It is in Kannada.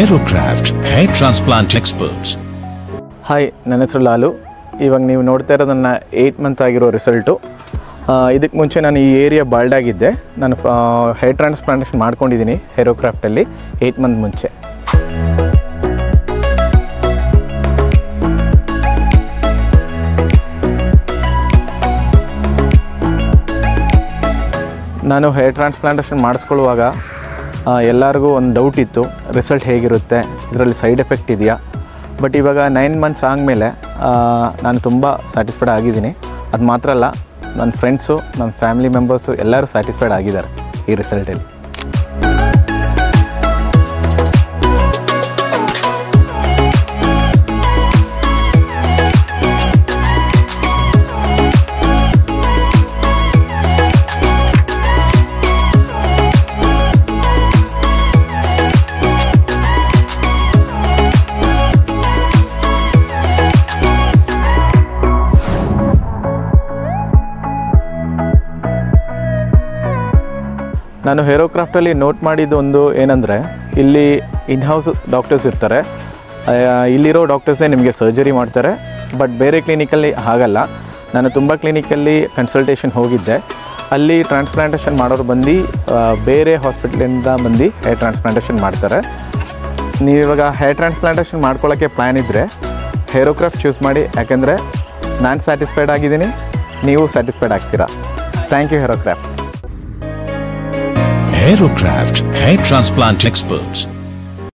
Aerocraft Hair Transplant Experts. Hi, ನನ್ನ ಹೆಸರು ಲಾಲು. ಇವಾಗ ನೀವು ನೋಡ್ತಾ ಇರೋದು ನನ್ನ 8 ಮಂತ್ ಆಗಿರೋ ರಿಸಲ್ಟು. ಇದಕ್ಕೆ ಮುಂಚೆ ನಾನು ಈ ಏರಿಯಾ ಬಾಲ್ಡ್ ಆಗಿದ್ದೆ. ನಾನು ಹೇರ್ ಟ್ರಾನ್ಸ್ಪ್ಲಾಂಟೇಷನ್ ಮಾಡ್ಕೊಂಡಿದ್ದೀನಿ ಏರೋಕ್ರಾಫ್ಟಲ್ಲಿ 8 ಮಂತ್ ಮುಂಚೆ. ನಾನು ಹೇರ್ ಟ್ರಾನ್ಸ್ಪ್ಲಾಂಟೇಷನ್ ಮಾಡಿಸ್ಕೊಳ್ಳುವಾಗ ಎಲ್ಲರಿಗೂ ಒಂದು ಡೌಟ್ ಇತ್ತು, ರಿಸಲ್ಟ್ ಹೇಗಿರುತ್ತೆ, ಇದರಲ್ಲಿ ಸೈಡ್ ಎಫೆಕ್ಟ್ ಇದೆಯಾ. ಬಟ್ ಇವಾಗ 9 ಮಂತ್ಸ್ ಆದಮೇಲೆ ನಾನು ತುಂಬ ಸ್ಯಾಟಿಸ್ಫೈಡ್ ಆಗಿದ್ದೀನಿ. ಅದು ಮಾತ್ರ ಅಲ್ಲ, ನನ್ನ ಫ್ರೆಂಡ್ಸು, ನನ್ನ ಫ್ಯಾಮಿಲಿ ಮೆಂಬರ್ಸು ಎಲ್ಲರೂ ಸ್ಯಾಟಿಸ್ಫೈಡ್ ಆಗಿದ್ದಾರೆ ಈ ರಿಸಲ್ಟಲ್ಲಿ. ನಾನು ಏರೋಕ್ರಾಫ್ಟಲ್ಲಿ ನೋಟ್ ಮಾಡಿದ್ದು ಒಂದು ಏನಂದರೆ, ಇಲ್ಲಿ ಇನ್ಹೌಸ್ ಡಾಕ್ಟರ್ಸ್ ಇರ್ತಾರೆ. ಇಲ್ಲಿರೋ ಡಾಕ್ಟರ್ಸೇ ನಿಮಗೆ ಸರ್ಜರಿ ಮಾಡ್ತಾರೆ. ಬಟ್ ಬೇರೆ ಕ್ಲಿನಿಕಲ್ಲಿ ಹಾಗಲ್ಲ. ನಾನು ತುಂಬ ಕ್ಲಿನಿಕಲ್ಲಿ ಕನ್ಸಲ್ಟೇಷನ್ ಹೋಗಿದ್ದೆ. ಅಲ್ಲಿ ಟ್ರಾನ್ಸ್ಪ್ಲಾಂಟೇಷನ್ ಮಾಡೋರು ಬಂದು ಬೇರೆ ಹಾಸ್ಪಿಟ್ಲಿಂದ ಬಂದು ಹೇರ್ ಟ್ರಾನ್ಸ್ಪ್ಲಾಂಟೇಷನ್ ಮಾಡ್ತಾರೆ. ನೀವಿವಾಗ ಹೇರ್ ಟ್ರಾನ್ಸ್ಪ್ಲಾಂಟೇಷನ್ ಮಾಡ್ಕೊಳ್ಳೋಕ್ಕೆ ಪ್ಲ್ಯಾನ್ ಇದ್ದರೆ ಏರೋಕ್ರಾಫ್ಟ್ ಚೂಸ್ ಮಾಡಿ. ಯಾಕೆಂದರೆ ನಾನು ಸ್ಯಾಟಿಸ್ಫೈಡ್ ಆಗಿದ್ದೀನಿ, ನೀವು ಸ್ಯಾಟಿಸ್ಫೈಡ್ ಆಗ್ತೀರಾ. Thank you Aerocraft. Aerocraft Hair Transplant Experts.